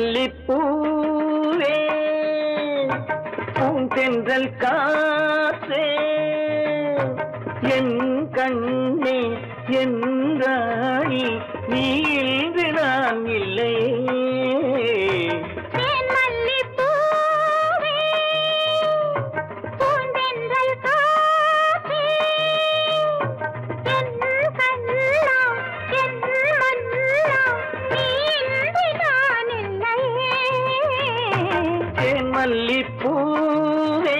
மல்லிப்பூவே பூந்தென்றல் காற்றே என் கண்ணே என் ராணி நீ இன்று நான் இல்லை. மல்லிப்பூவே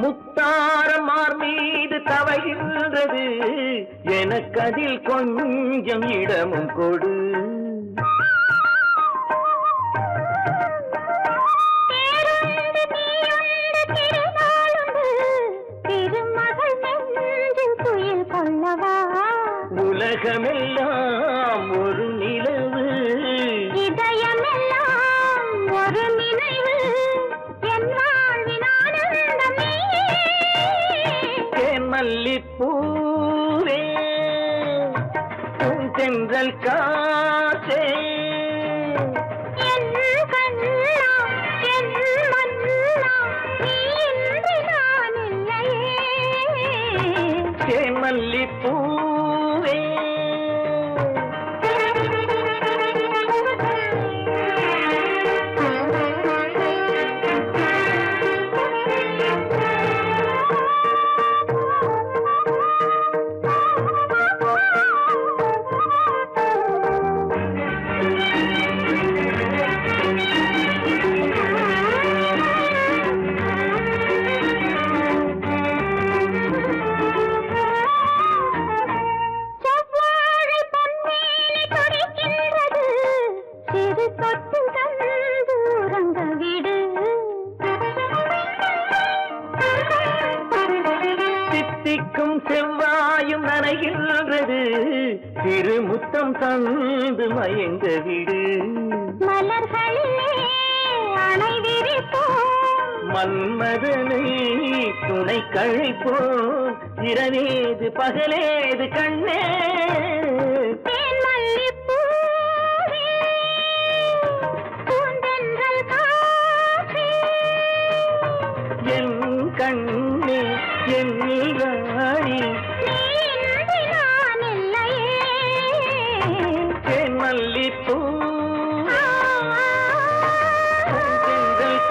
முத்தாரமார் மீது தவகின்றது எனக்கு அதில் கொஞ்சம் இடமும் கொடு. உலகமெல்லாம் ஒரு நிலவு இதயமெல்லாம் ஒரு நினைவு மல்லிப்பூவே பூந்தென்றல் காற்றே மல்லிப்பூவே தித்திக்கும் செவ்வாயும் நனைகின்றது திருமுத்தம் தந்து மயங்க விடு. மலர்களிலே அணை விரிப்போம் மன்மதனை துணை கழிப்போம் இரவேது பகலேது கண்ணே. என் கண்ணே என் ராணி மல்லிப்பூ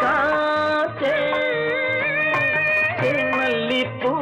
காற்றே மல்லிப்பூ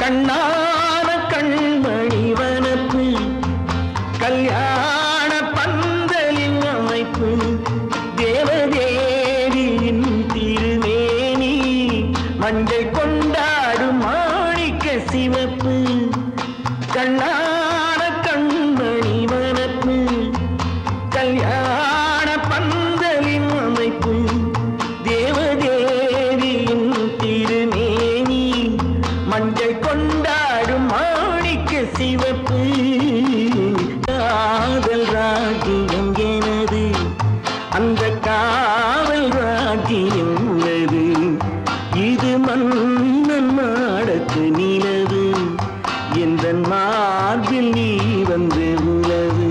கண்ணான கண்மணி வனப்பு கல்யாண பந்தலின் அமைப்பு தேவதேவியின் திருமேனி மஞ்சள் கொண்டாடும் மாணிக்க சிவப்பு கண்ணான கண்மணி வனப்பு கல்யாண பந்தலின் அமைப்பு தேவதேவியின் திருமேனி மஞ்சள் கொண்டாடும் மாணிக்க சிவப்பு காதல் ராஜ்யம் எனது அந்த காவல் ராஜ்யம் உள்ளது இது மன்னன் மாடத்து நிலவு எந்த மார்பில் நீ வந்து உலவு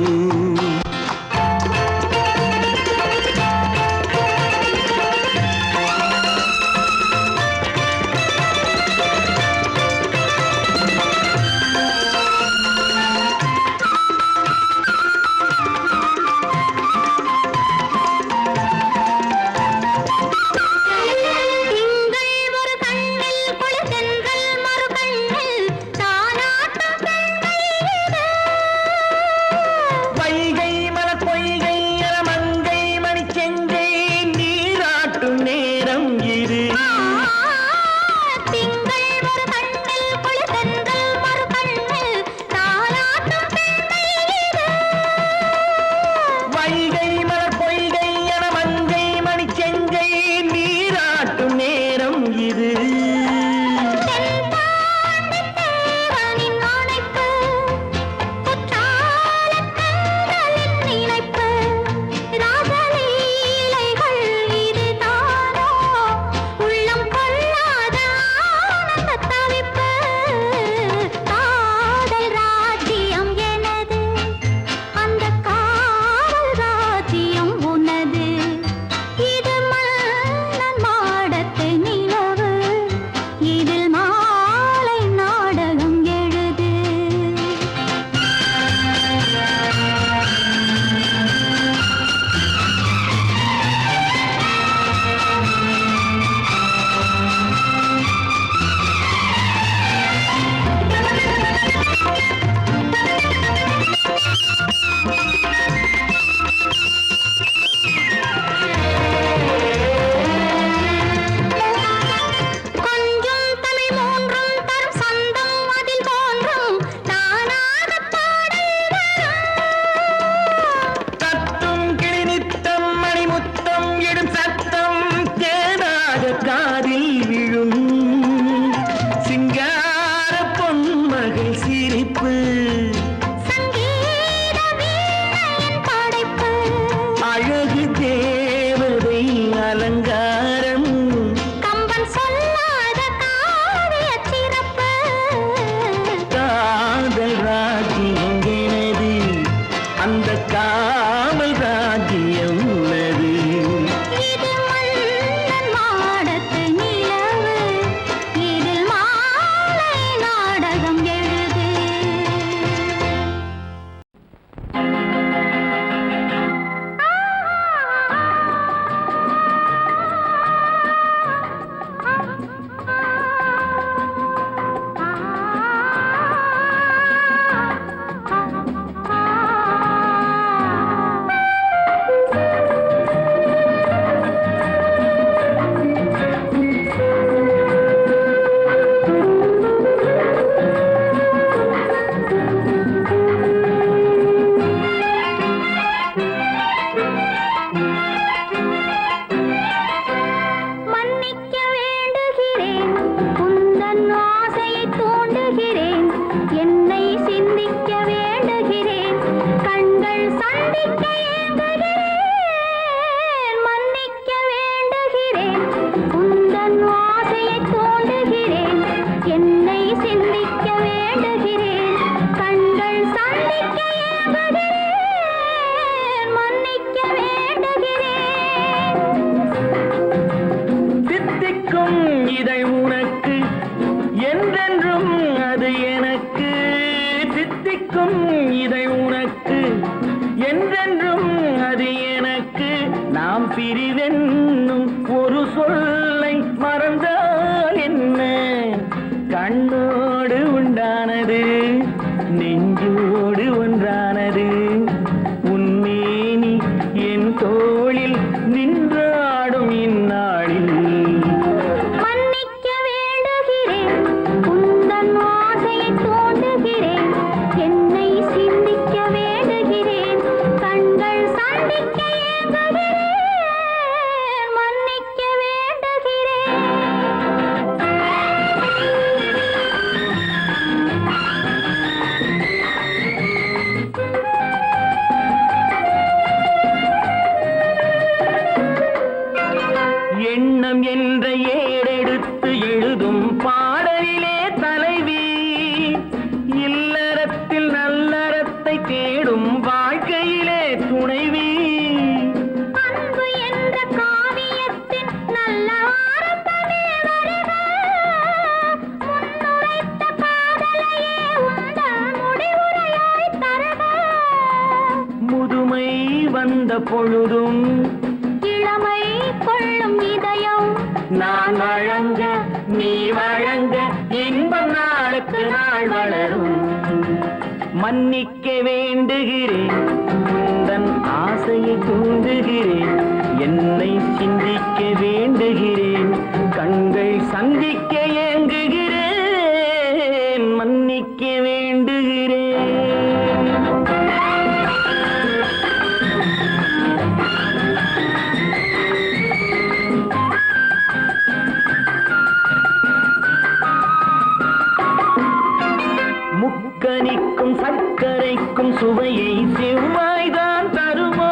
பிரிவென்னும் ஒரு சொல்லை மறந்தால் என்ன கண்ணோடு பொழுதும் இளமை கொள்ளும் இதயம் நான் வழங்க நீ வழங்க இன்பம் நாளுக்கு நாள் வளரும். மன்னிக்க வேண்டுகிறேன், உந்தன் ஆசையை தூண்டுகிறேன், என்னை சிந்திக்க வேண்டுகிறேன், கண்கள் சந்திக்க ஏங்குகிறேன், மன்னிக்க வேண்டுகிறேன். முக்கனிக்கும் சர்க்கரைக்கும் சுவையை செவ்வாய்தான் தருமோ,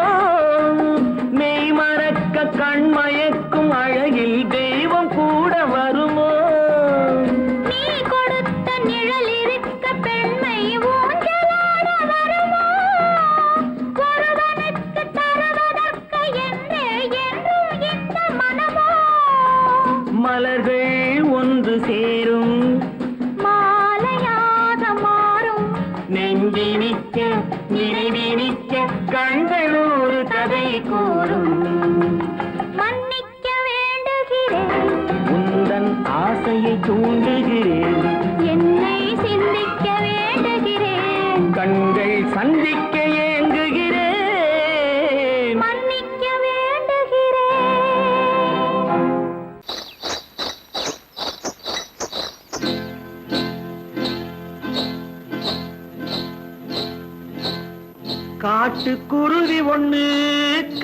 மெய் மறக்க கண்மயக்கும் அழகில் தெய்வம் கூட வருமோ. நீ கொடுத்த நிழல் இருக்க பெண்மை ஊஞ்சலாட வருமோ, ஒருவனுக்கு தருவதற்கு என்றே என்றும் இந்த மனமோ. மலர்கள் ஒன்று சேரும் மாலையாக மாறும் நெஞ்சினிக்க நினைவினிக்க கண்கள் ஒரு கதை கூறும். மன்னிக்க வேண்டுகிறேன், உந்தன் ஆசையை தூண்டுகிறேன், என்னை சிந்திக்க வேண்டுகிறேன், கண்கள் சந்திக்க ஏங்குகிறேன், மன்னிக்க வேண்டுகிறேன். காட்டுக்குருவி ஒண்ணு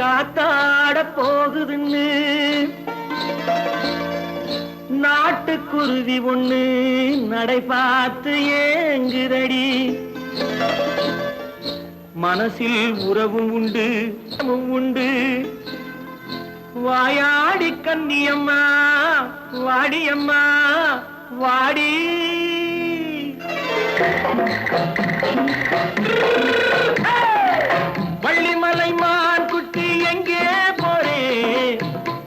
காத்தாட போகுதுன்னு நாட்டுக்குருவி ஒண்ணு நடை பார்த்து ஏங்குதடி. மனசில் உறவும் உண்டு உண்டு, வாயாடி கன்னியம்மா வாடியம்மா வாடி. வள்ளிமலை மான் குட்டி எங்கே போறே,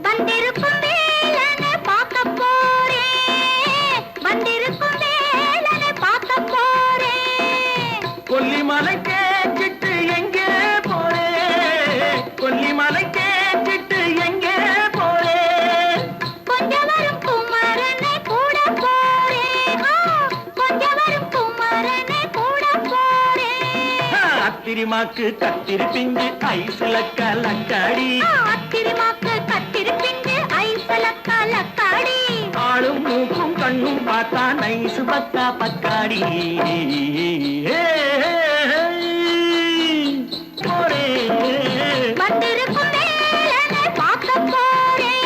வந்திருக்கும் வேலனை பார்க்க போறேன், வந்திருக்கும் வேலனை பார்க்க போறேன். கொல்லிமலை கேட்டுட்டு எங்கே போறே, கொல்லிமலை கேட்டுட்டு எங்கே போறே. கொஞ்சம் வரும் குமரனை கூட போறேன், கொஞ்சம் வரும் குமரனை கூட போறேன். அத்திரிமாக்கு கத்திரி பிஞ்சு ஐசுல கலக்காடி, அத்திரிமாக்கு கத்திரி பிஞ்சு ஐசல கலக்காடி. ஆளும் மூக்கும் கண்ணும் பார்த்தா நைசு பக்கா பக்காடி. போரே வந்திருக்கும் வேலனை பார்க்க போறேன்.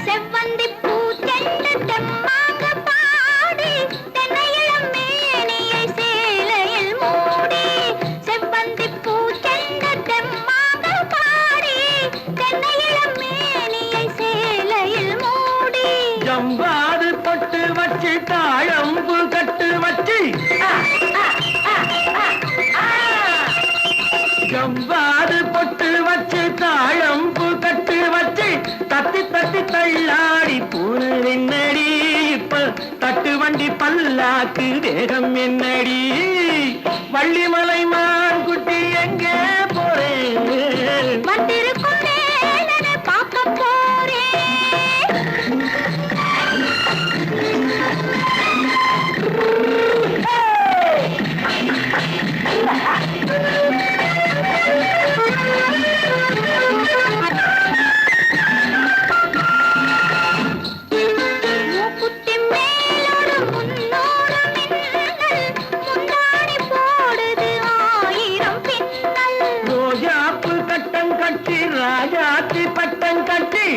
செவ்வந்தி பூச்செண்டு தெம்மாக பாடி, தென்னையிளம் மேனியை சேலையில் மூடி. செவ்வந்தி பூச்செண்டு தெம்மாக பாடி, தென்னையிளம் மேனியை சேலையில் மூடி. ஜம்பாது பொட்டு வச்சு தாழம்பு கட்டு வச்சு, ஜம்பாது பொட்டு வச்சு தாழம்பு கட்டு வச்சு, தத்தி தத்தி தள்ளாடி பூனு என்னடி. இப்ப தட்டு வண்டி பல்லாக்கு வேகம் என்னடி. வள்ளிமலை மான் குட்டி எங்கே போறேன், வந்திருக்கும் வேலனை பார்க்க போறேன். மூக்குத்தி மேலோடு முன்னோடு மின்னல், முந்தாடி போடுது ஆயிரம் பின்னல். ரோஜாப்பு கட்டம் கட்டி ராஜாத்தி பட்டம் கட்டி,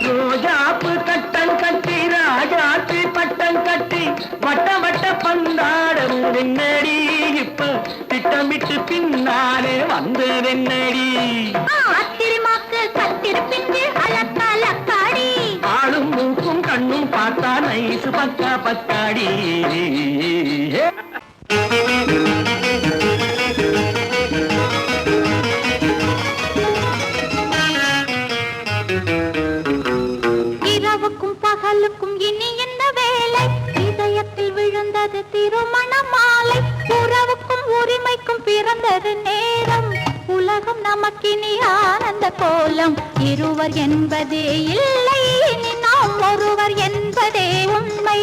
ரோஜாப்பு கட்டம் கட்டி ராஜாத்தி பட்டம் கட்டி, வட்ட வட்ட பந்தாடம் என்னடி. இப்ப திட்டமிட்டு பின்னாலே வந்ததென்னடி ஆத்திரமாக்கு கத்திருப்பின்று அலக்காடி ஆளும் மூக்கும் கண்ணும் பார்த்தா நைசு பக்கா பக்காடி இரவுக்கும் பகலுக்கும் இனி என்ன வேலை இதயத்தில் விழுந்தது திருமண மாலை உறவுக்கும் உரிமைக்கும் பிறந்தது நேரம் உலகம் நமக்கினி ஆனந்த கோலம் இருவர் என்பதே இல்லை இனி நாம் ஒருவர் என்பதே உண்மை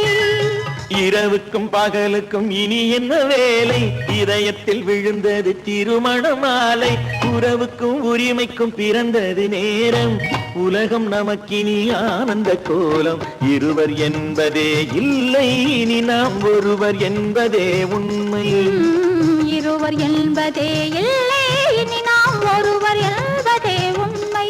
இரவுக்கும் பகலுக்கும் இனி என்ன வேலை இதயத்தில் விழுந்தது திருமண மாலை உறவுக்கும் உரிமைக்கும் பிறந்தது நேரம் உலகம் நமக்கினி ஆனந்த கோலம் இருவர் என்பதே இல்லை இனி நாம் ஒருவர் என்பதே உண்மை இருவர் என்பதே இல்லை இனி நாம் ஒருவர் என்பதே உண்மை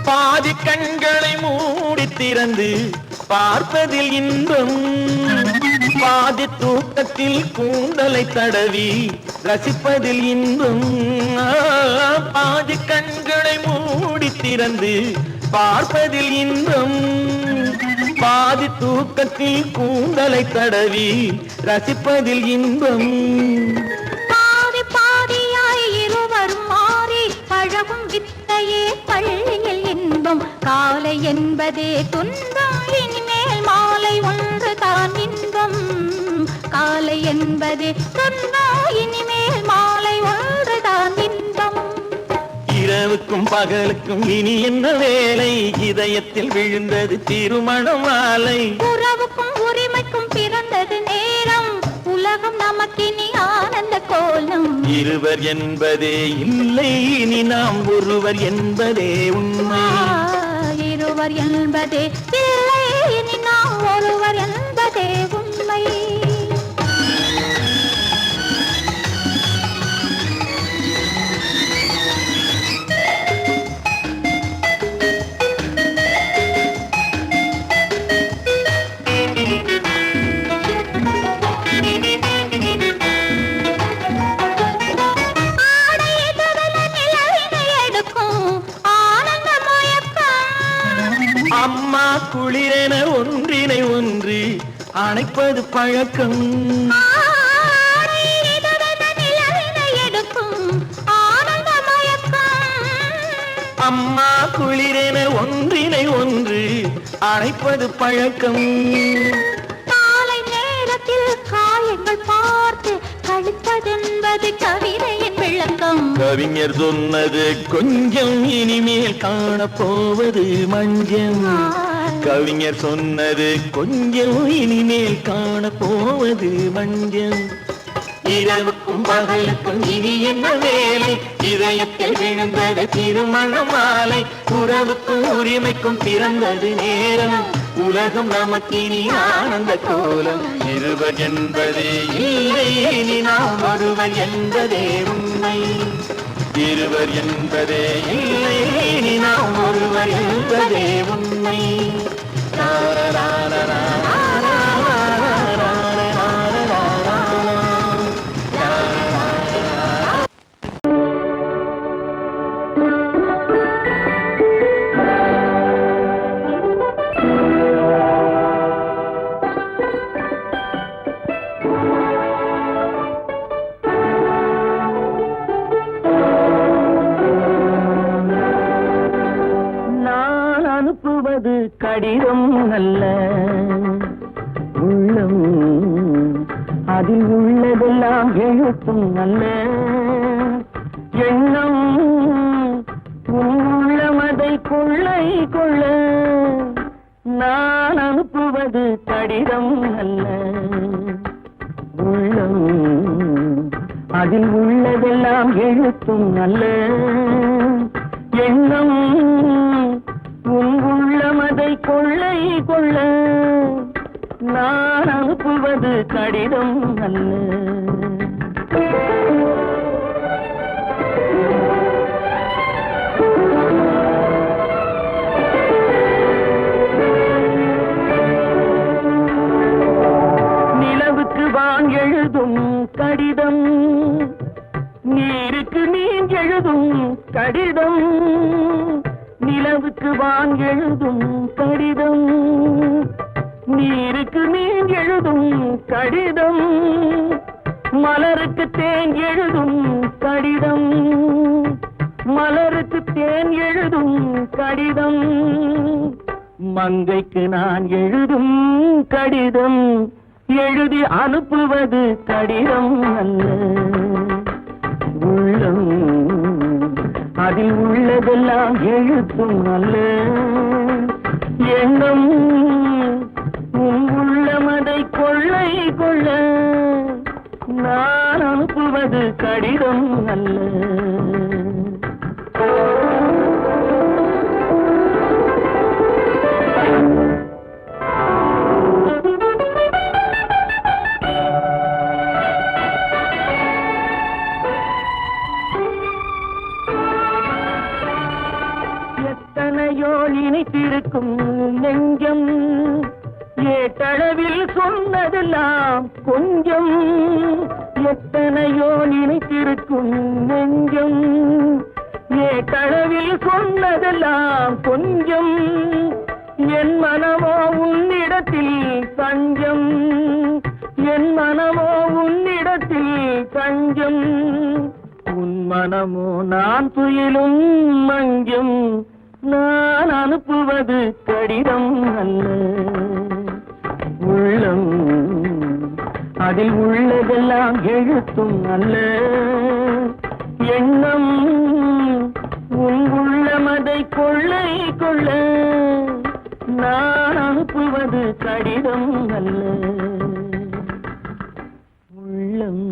பாதி கண்களை மூடி திறந்து பார்ப்பதில் இன்பம் பாதி தூக்கத்தில் கூந்தலை தடவி ரசிப்பதில் இன்பம் பாதி கண்களை மூடி திறந்து பார்ப்பதில் இன்பம் பாதி தூக்கத்தில் கூந்தலை தடவி ரசிப்பதில் இன்பம் பாதி பாதியாய் இருவரும் மாறி பழகும் வித்தையே பள்ளியில் இன்பம் காலை என்பதே துன்பம் இனிமேல் மாலை ஒன்று தான் இன்பம் காலை என்பதே துன்பம் இனிமேல் மாலை ஒன்று தான் இன்பம் இரவுக்கும் பகலுக்கும் இனி என்ன வேலை இதயத்தில் விழுந்தது திருமண மாலை உறவுக்கும் உரிமைக்கும் பிறந்தது நேரம் உலகம் நமக்கினி ஆனந்த கோலம் இருவர் என்பதே இல்லை இனி நாம் ஒருவர் என்பதே உண்மை இருவர் என்பதே இல்லை இனி நாம் ஒருவர் என்பதே உண்மை அம்மா குளிரென ஒன்றினை ஒன்று அணைப்பது பழக்கம் அம்மா குளிரென ஒன்றினை ஒன்று அணைப்பது பழக்கம் காலை நேரத்தில் காயங்கள் பார்த்து கழிப்பதென்பது கவிதையின் விளக்கம் கவிஞர் சொன்னது கொஞ்சம் இனிமேல் காணப்போவது மஞ்சம் கவிஞர் சொன்னது கொஞ்சம் இனிமேல் காணப்போவது மஞ்சம் இரவுக்கும் பகலுக்கும் இனி என்ன வேலை இதயத்தில் விழுந்தது திருமண மாலை உறவுக்கும் உரிமைக்கும் பிறந்தது நேரம் உலகம் நமக்கினி ஆனந்த கோலம் இருவர் என்பதே இல்லை இனி நாம் ஒருவர் என்பதே உண்மை இருவர் என்பதே இல்லை இனி நாம் ஒருவர் என்பதே உண்மை அனுப்புவது கடிதம் அல்ல உள்ளம் அதில் உள்ளதெல்லாம் எழுத்தும் அல்ல எண்ணம் உள்ளமதை கொள்ளை கொள்ள நான் அனுப்புவது கடிதம் அல்ல உள்ளம் அதில் உள்ளதெல்லாம் எழுத்தும் அல்ல எண்ணம் உள்ளமதை கொள்ளை கொள்ள நான் அனுப்புவது கடிதம் அல்ல. நிலவுக்கு வான் எழுதும் கடிதம், நீருக்கு நீர் எழுதும் கடிதம். நிலவுக்கு வான் எழுதும் கடிதம், நீருக்கு நீர் எழுதும் கடிதம். மலருக்கு தேன் எழுதும் கடிதம், மலருக்கு தேன் எழுதும் கடிதம். மங்கைக்கு நான் எழுதும் கடிதம், எழுதி அனுப்புவது கடிதம் அல்ல. உள்ளம் அதில் உள்ளதெல்லாம் எழுத்தும் அல்ல. எண்ணம் உள்ளமதை கொள்ளை கொள்ள, நான் அனுப்புவது கடிதம் அல்ல. எத்தனையோ நினைத்திருக்கும் நெஞ்சம், ஏட்டளவில் சொன்னதெல்லாம் கொஞ்சம். எத்தனையோ நினைத்திருக்கும் நெஞ்சம், ஏட்டளவில் சொன்னதெல்லாம் கொஞ்சம். என் மனமோ உன்னிடத்தில் தஞ்சம், என் மனமோ உன்னிடத்தில் தஞ்சம். உன் மனமோ நான் துயிலும் மஞ்சம், நான் அனுப்புவது கடிதம் அல்ல. உள்ளம் அதில் உள்ளதெல்லாம் எழுத்தும் அல்ல. எண்ணம் உன் உள்ளமதை கொள்ளை கொள்ள, நான் அனுப்புவது கடிதம் அல்ல. உள்ளம்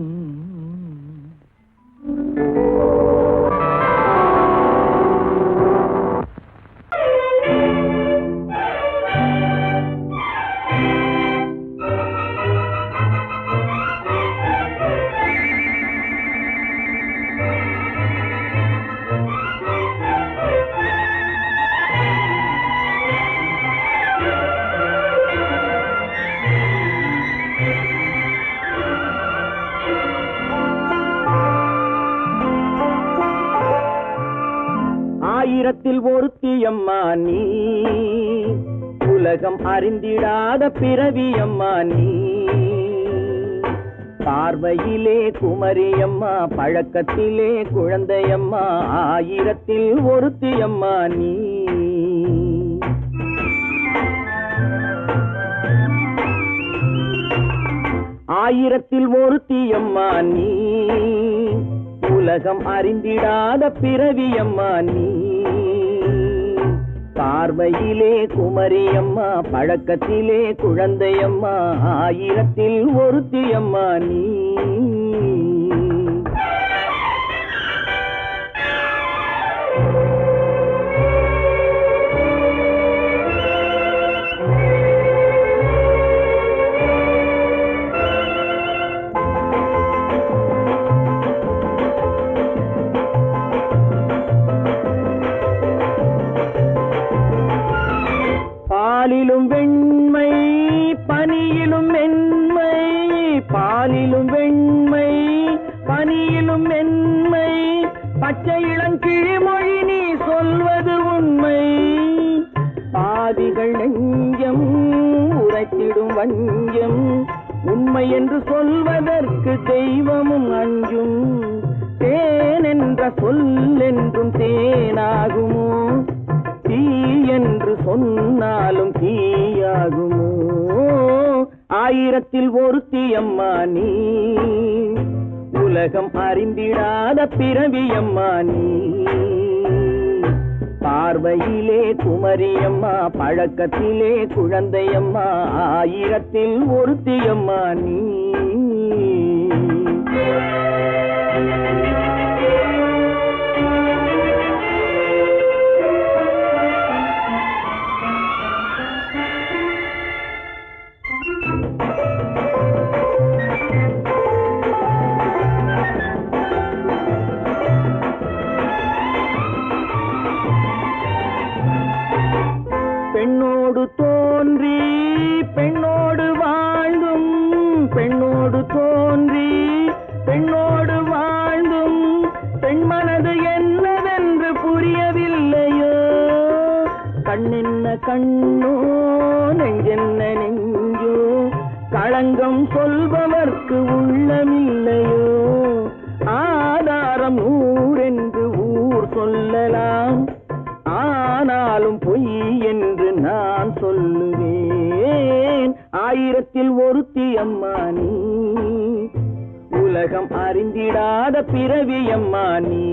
ஆயிரத்தில் ஒருத்தியம்மா நீ, உலகம் அறிந்திடாத பிறவியம்மா நீ. பார்வையிலே குமரியம்மா, பழக்கத்திலே குழந்தையம்மா. ஆயிரத்தில் ஒருத்தியம்மா நீ. ஆயிரத்தில் ஒருத்தியம்மா நீ, உலகம் அறிந்திடாத பிறவியம்மா நீ. பார்வையிலே குமரியம்மா, பழக்கத்திலே குழந்தையம்மா. ஆயிரத்தில் ஒருத்தியம்மா நீ. பாலிலும் வெண்மை, பனியிலும் மென்மை. பாலிலும் வெண்மை, பனியிலும் மென்மை. பச்சை இளங்கிழிமொழி நீ சொல்வது உண்மை. பாதிகள் நெஞ்சம் உரைத்திடும் வஞ்சம், உண்மை என்று சொல்வதற்கு தெய்வமும் அஞ்சும். தேன் என்ற சொல் என்றும் தேனாகுமோ, தீ என்று சொன்னாலும் தீயாகுமோ. ஆயிரத்தில் ஒருத்தியம்மா நீ, உலகம் அறிந்திடாத பிறவியம்மா நீ. பார்வையிலே குமரியம்மா, பழக்கத்திலே குழந்தையம்மா. ஆயிரத்தில் ஒருத்தியம்மா நீ. தோன்றி பெண்ணோடு வாழ்ந்தும் பெண்ணோடு தோன்றி பெண்ணோடு வாழ்ந்தும் பெண் மனது என்னவென்று புரியவில்லையோ கண்ணென்ன கண்ணோ நெஞ்சென்ன நெஞ்சோ களங்கம் சொல்பவர்க்கு உள்ளமில்லையோ ஆதாரம் ஊரென்று ஊர் சொல்லலாம் ஆனாலும் பொய் என்று நான் சொல்லுவேன் ஆயிரத்தில் ஒருத்தி அம்மா நீ உலகம் அறிந்திடாத பிறவி அம்மா நீ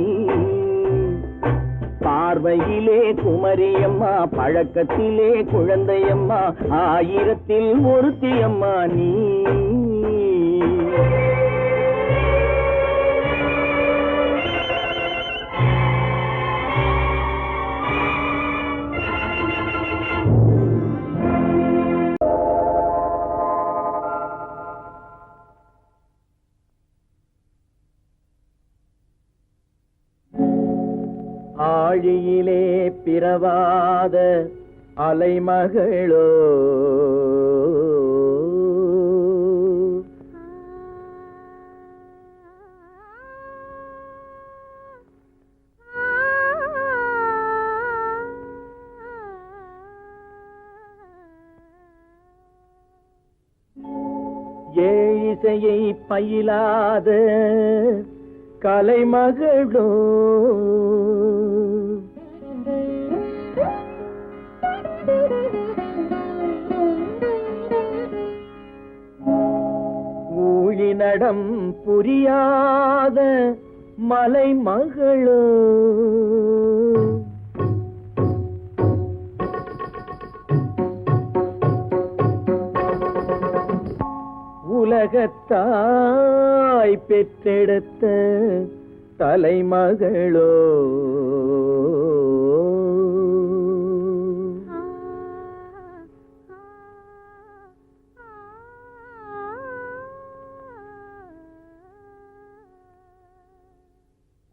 பார்வையிலே குமரியம்மா பழக்கத்திலே குழந்தையம்மா ஆயிரத்தில் ஒருத்தி அம்மா நீ ஆழியிலே பிறவாத அலைமகளோ ஏழிசையை பயிலாத கலைமகளோ ஊழிநடம் புரியாத மலைமகளோ உலகத்தாய் பெற்றெடுத்த தலைமகளோ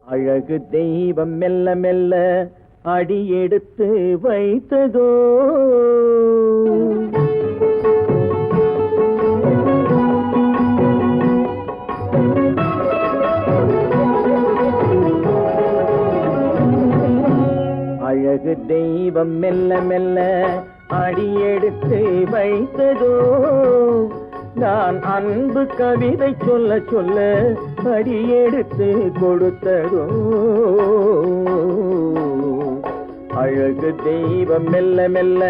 அழகு தெய்வம் மெல்ல மெல்ல அடியெடுத்து வைத்ததோ அழகு தெய்வம் மெல்ல மெல்ல அடியெடுத்து வைத்ததோ நான் அன்பு கவிதை சொல்ல சொல்ல அடியெடுத்து கொடுத்ததோ அழகு தெய்வம் மெல்ல மெல்ல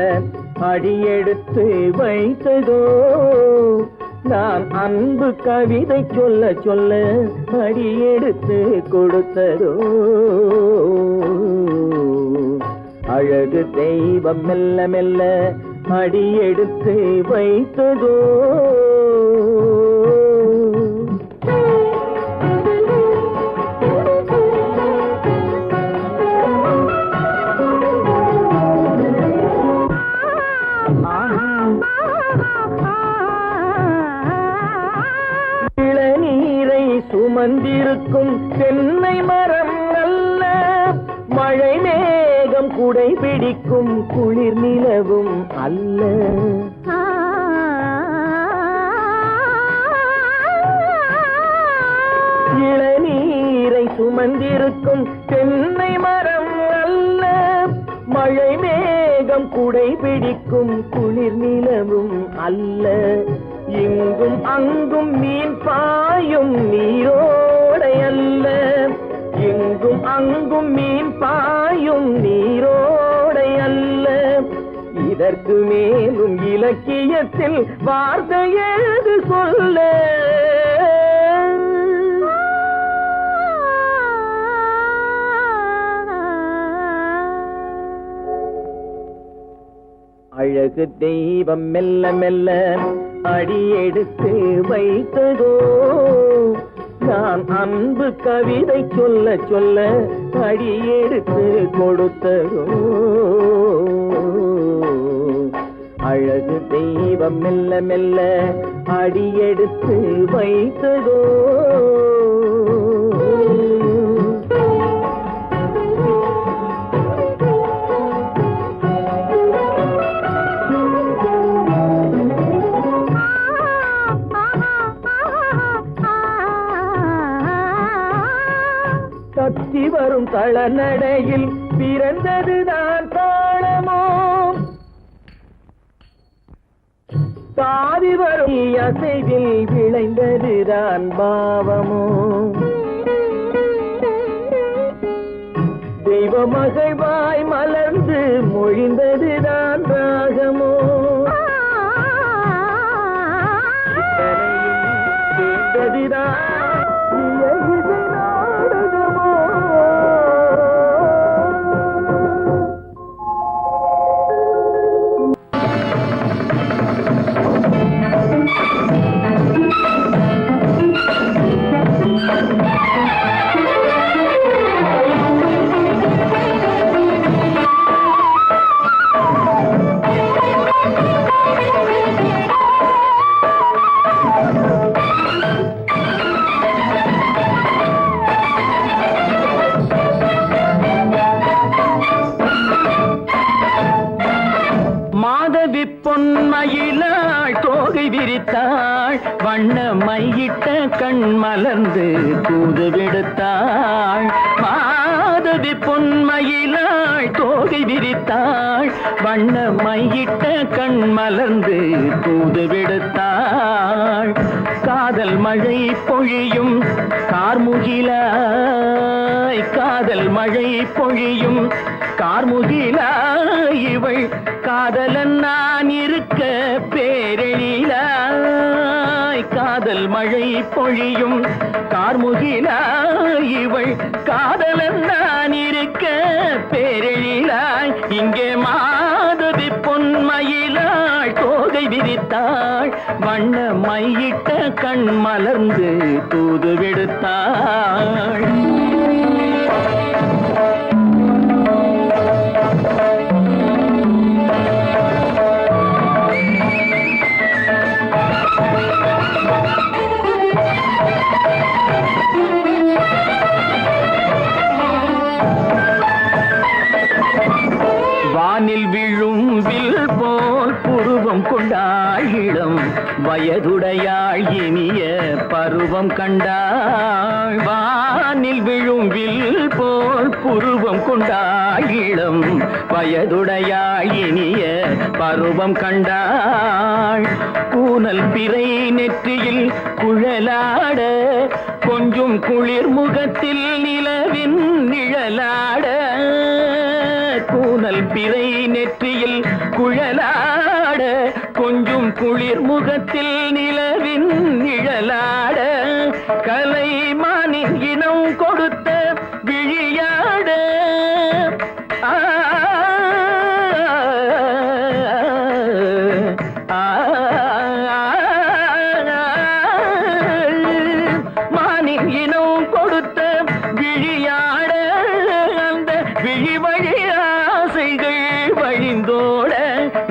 அடியெடுத்து வைத்ததோ நான் அன்பு கவிதை சொல்ல சொல்ல அடியெடுத்து கொடுத்ததோ அழகு தெய்வம் மெல்ல மெல்ல அடியெடுத்து வைத்ததோ இளநீரை சுமந்திருக்கும் தென்னை மரம் அல்ல மழை மேகம் குடை பிடிக்கும் குளிர் நிலவும் அல்ல இளநீரை சுமந்திருக்கும் தென்னை மரம் அல்ல மழை மேகம் குடை பிடிக்கும் குளிர் நிலவும் அல்ல இங்கும் அங்கும் மீன் பாயும் நீரோடை அல்ல இங்கும் அங்கும் மீன் பாயும் நீரோடை அல்ல இதற்கு மேலும் இலக்கியத்தில் வார்த்தை ஏது சொல்ல அழகு தெய்வம் மெல்ல மெல்ல அடியெடுத்து வைத்ததோ நான் அன்பு கவிதை சொல்ல சொல்ல அடியெடுத்து கொடுத்ததோ அழகு தெய்வம் மெல்ல மெல்ல அடியெடுத்து வைத்ததோ தளநடையில் பிறந்ததுதான் தாளமோ பாதி வரும் அசைவில் விளைந்ததுதான் பாவமோ தெய்வ மகிழ்வாய் மலர்ந்து மொழிந்ததுதான் ராகமோ கேட்டதுதான் மாதவி பொன்மயிலாள் தோகை விரித்தாள் வண்ண மையிட்ட கண் மலர்ந்து தூது விடுத்தாள் மாதவி பொன்மயிலாள் தோகை விரித்தாள் வண்ண மையிட்ட கண் மலர்ந்து தூது விடுத்தாள் காதல் மழை பொழியும் கார்முகிலாய் காதல் மழை பொழியும் கார்முகிலாய் இவள் காதலன் நான் இருக்க பேரெழிலாய் காதல் மழை பொழியும் கார்முகிலாய் இவள் காதலன் நான் இருக்க பேரெழிலாய் இங்கே மாதவி பொன்மயிலாள் தோகை விரித்தாள் வண்ண மையிட்ட கண் மலர்ந்து தூது விடுத்தாள் வானில் விழும் வில் போல் புருவம் கொண்டாள் இளம் வயதுடையாள் இனிய பருவம் கண்டாள் வானில் விழும் வில் போல் புருவம் கொண்டாள் இளம் வயதுடையாள் இனிய பருவம் கண்டாள் கூனல் பிறை நெற்றியில் குழலாட கொஞ்சம் குளிர் முகத்தில் நிலவின் நிழலாட கூனல் பிறை நெற்றியில் குழலாட கொஞ்சம் குளிர் முகத்தில் நிலவின் நிழலாட கலைமானின் இனம் கொடுத்த விழியாட மானின் இனம் கொடுத்த விழியாட அந்த விழி வழி ஆசைகள் வழிந்தோட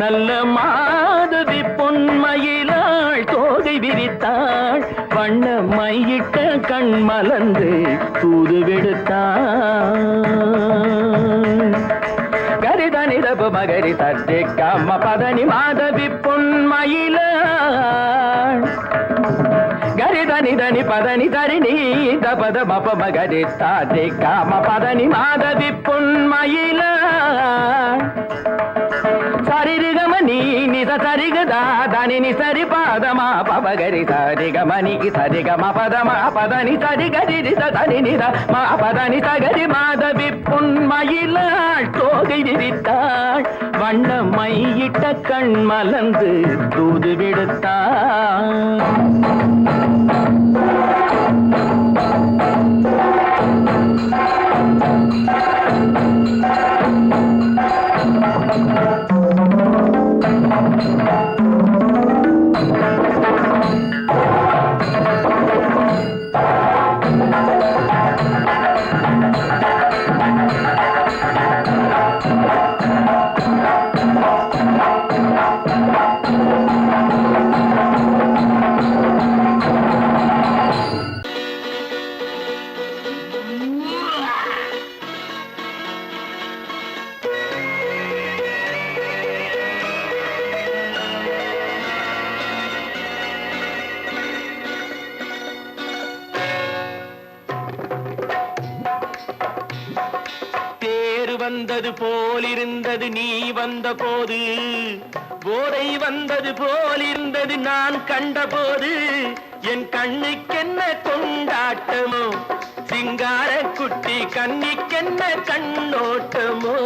நல்ல மாதவி பொன்மயிலாள் தோகை விரித்தாள் வண்ண மையிட்ட கண் மலர்ந்து தூது விடுத்தாள் கரிதனி ரப மகரி தட்டி கம்ம பதனி மாதவி பொன்மயிலாள் கரிதனி தனி பதனி தரிணி தபத மப மகரி தாட்டி காம பதனி மாதவி பொன்மயிலாள் சரிகமணி நித சரிகதா தனி சரி பாதமா பபகரி சரிகமணி சரிகம பதமா பதனி சரிகரி தனி நித மா பதனி சகரி மாதவி பொன்மயிலாள் தோகை விரித்தாள் வண்ண மையிட்ட கண் மலர்ந்து தூது விடுத்தாள் வந்தது போலிருந்தது நீ வந்த போது, போதை வந்தது போலிருந்தது நான் கண்டபோது, என் கண்ணுக்கென்ன கொண்டாட்டமோ, சிங்கார குட்டி கண்ணிக்கென்ன கண்ணோட்டமோ.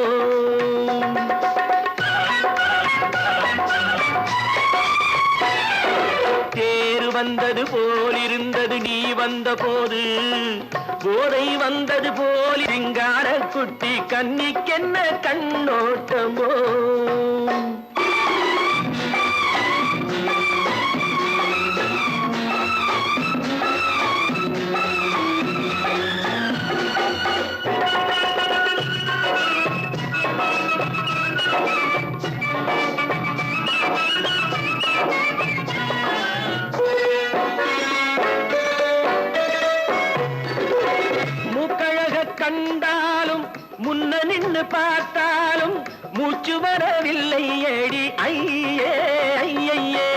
தேர் வந்தது போலிருந்தது நீ வந்த போது, போதை வந்தது போல் சிங்கார குட்டி கண்ணிக்கென்ன கண்ணோட்டமோ. கண்டாலும் முன்ன நின்று பார்த்தாலும் மூச்சு வரவில்லை ஏடி ஐயே ஐயே.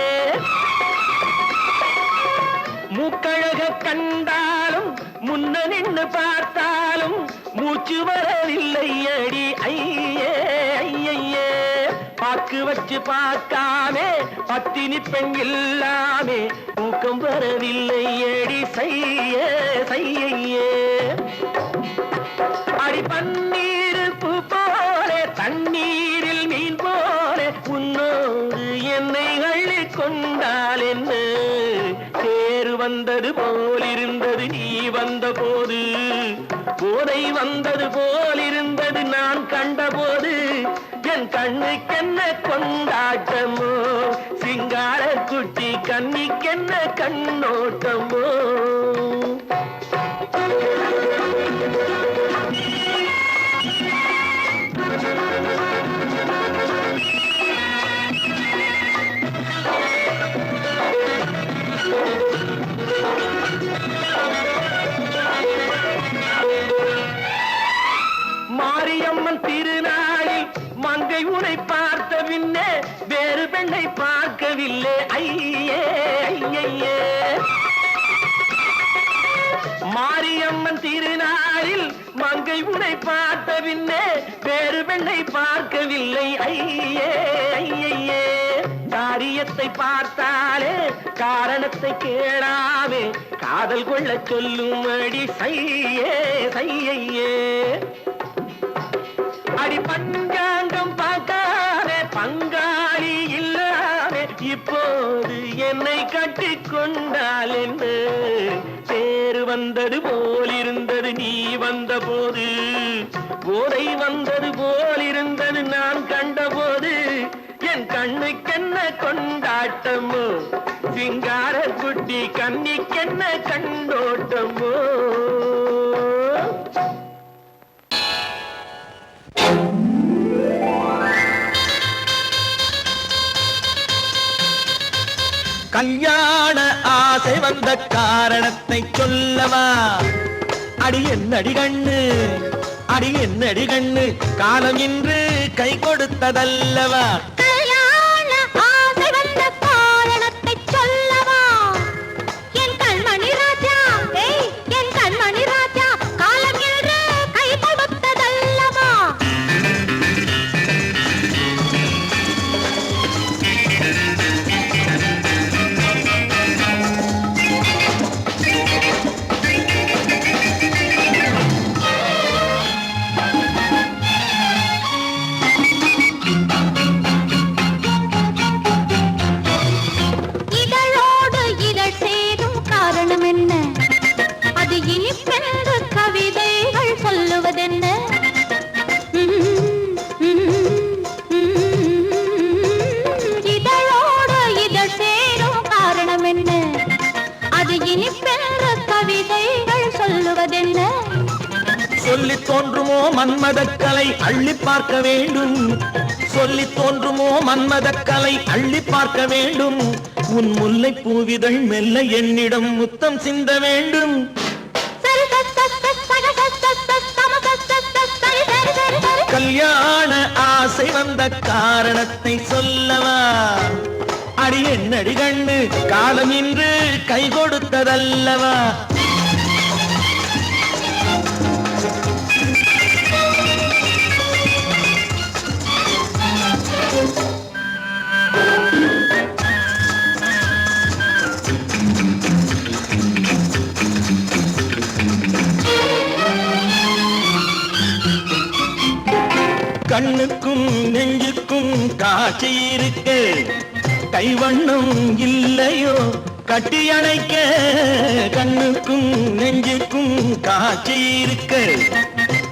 மூக்கழக கண்டாலும் முன்ன நின்று பார்த்தாலும் மூச்சு வரவில்லை ஏடி ஐயே ஐயே. பாக்கு வச்சு பார்க்காமே பத்தினி பெண் இல்லாமே தூக்கம் வரவில்லை ஏடி செய்ய செய்யே. அடி பன்னீர் பூ போல தண்ணீரில் மீன் போல உன்னோடு என்னை அள்ளி கொண்டால் என்ன. தேர் வந்தது போலிருந்தது நீ வந்த போது, போதை வந்தது போலிருந்தது நான் கண்டபோது, என் கண்ணுக்கென்ன கொண்டாட்டமோ, சிங்கார குட்டி கண்ணிக்கென்ன கண்ணோட்டமோ. மாரியம்மன் திருநாளில் மங்கை உனை பார்த்த பின்னே வேறு பெண்ணை பார்க்கவில்லை ஐயே ஐயே. மாரியம்மன் திருநாளில் மங்கை உனை பார்த்த பின்னே வேறு பெண்ணை பார்க்கவில்லை ஐயே ஐயே. காரியத்தை பார்த்தாலே காரணத்தை கேளாமே காதல் கொள்ள சொல்லும் அடி செய்யே செய்யே. அடி பஞ்சாங்கம் பார்க்காதே பங்காளி இல்லாமே இப்போது என்னை கட்டி கொண்டால் என்று. தேர் வந்தது போலிருந்தது நீ வந்த போது, போதை வந்தது போலிருந்தது நான் கண்டபோது, என் கண்ணுக்கென்ன கொண்டாட்டமோ, சிங்கார குட்டி கண்ணிக்கென்ன கண்டோட்டமோ. கல்யாண ஆசை வந்த காரணத்தை சொல்லவா? அடி என்னடி கண்ணு, அடி என்னடி கண்ணு, காலம் இன்று கை கொடுத்ததல்லவா? கல்யாண ஆசை வந்த காரணத்தை சொல்லவா? என் கண்மணி ராஜா, என் கண்மணி ராஜா, காலம் இன்று கை கொடுத்ததல்லவா? சொல்லி தோன்றுமோ மன்மதக்கலை அள்ளி பார்க்க வேண்டும், சொல்லி தோன்றுமோ மன்மதக்கலை அள்ளி பார்க்க வேண்டும். உன் முல்லை பூவிதழ் மெல்ல என்னிடம் முத்தம் சிந்த வேண்டும். கல்யாண ஆசை வந்த காரணத்தை சொல்லவா? அடி என்னடி கண்ணு, காலம் இன்று கை கொடுத்ததல்லவா? கண்ணுக்கும் நெஞ்சுக்கும் காட்சி இருக்கு கைவண்ணம் இல்லையோ கட்டி அணைக்க கண்ணுக்கும் நெஞ்சுக்கும் காட்சி இருக்கு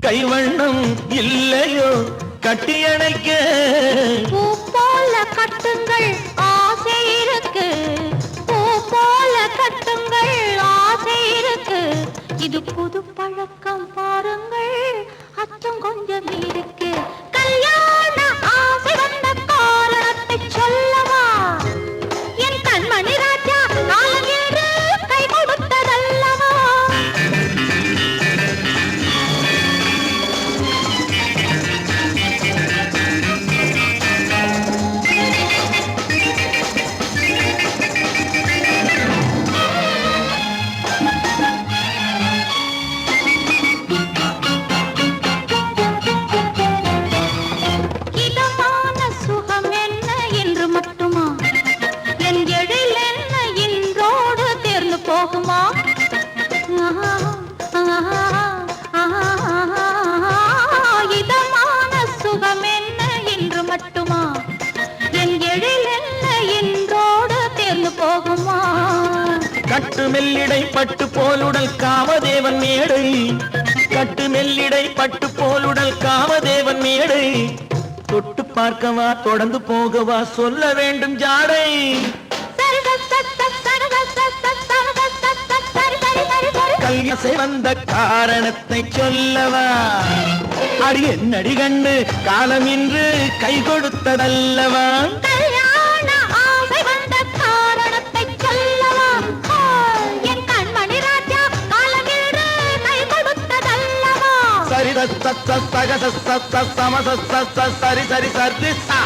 கைவண்ணம் இல்லையோ கட்டி அணைக்க பூ போல கட்டுங்கள் ஆசை இருக்கு பூ போல கட்டுங்கள் ஆசை இருக்கு இது புது பழக்கம் பாருங்கள் அச்சம் கொஞ்சம் இருக்கு கல்யாண ஆசை வந்த காரணத்தை சொல்லவா என் கண்மணி ராஜா காலம் என்று கை கொடுத்ததல்லவா இதமான சுகம் என்ன என்று மட்டுமா என் எழில் என்ன என்றோடு தேர்ந்து போகுமா கட்டு மெல்லிடை பட்டு போலுடல் காமதேவன் மேடை கட்டு மெல்லிடை பட்டு போலுடல் காமதேவன் மேடை தொட்டு பார்க்கவா தொடர்ந்து போகவா சொல்ல வேண்டும் ஜாடை கல்யாசை வந்த காரணத்தை சொல்லவா அடி என்னடி கண்டு காலம் இன்று கை கொடுத்ததல்லவா கல்யாண ஆசை வந்த காரணத்தை சொல்லவா என் கண்மணி ராஜா காலம் இன்று கை கொடுத்ததல்லவா சரி சகச சமச சரி சரி சரி சா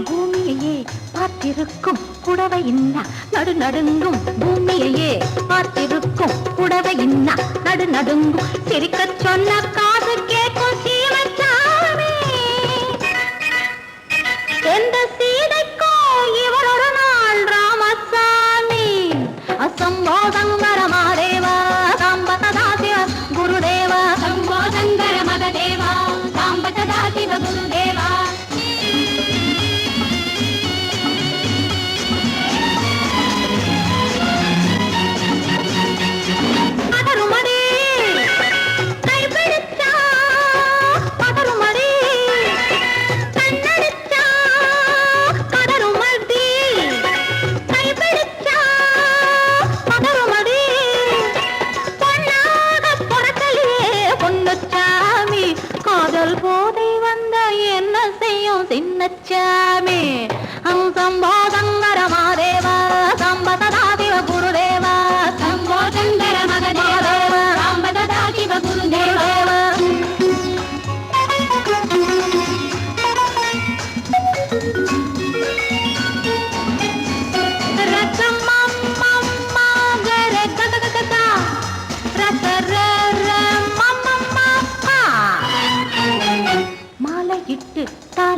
பூமியையே பார்த்திருக்கும் புடவை இன்னா நடு நடுங்கும் பூமியையே பார்த்திருக்கும் புடவை இன்னா நடு நடுங்கும் சிரிக்க சொன்ன காது கேட்கும் சீமச்சாமி எந்த சீதைக்கோ இவர் ஒரு நாள் ராமசாமி அசம்போதங்கர மாதேவா சாம்பதா சிவ குருதேவா சம்போதங்கர மகதேவா சாம்பதா சிவ குருதேவா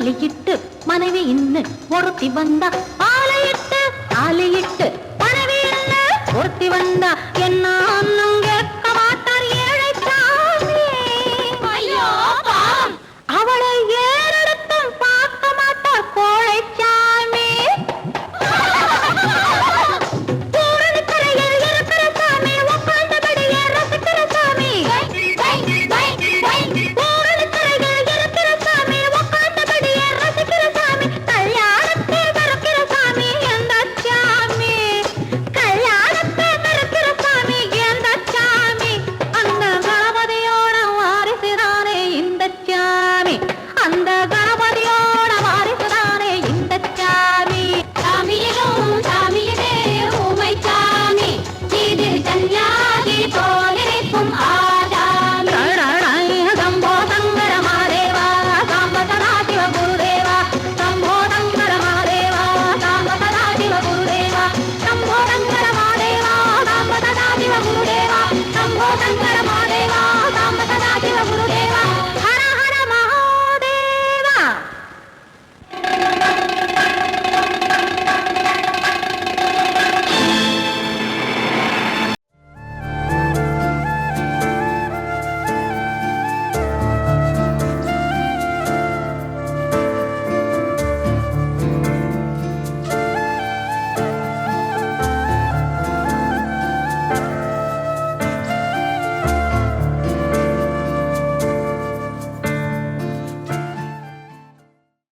தாலியிட்டு மனைவி இன்னு ஒருத்தி வந்தா ஆலையிட்டு மனைவி இன்னு ஒருத்தி வந்தா என்ன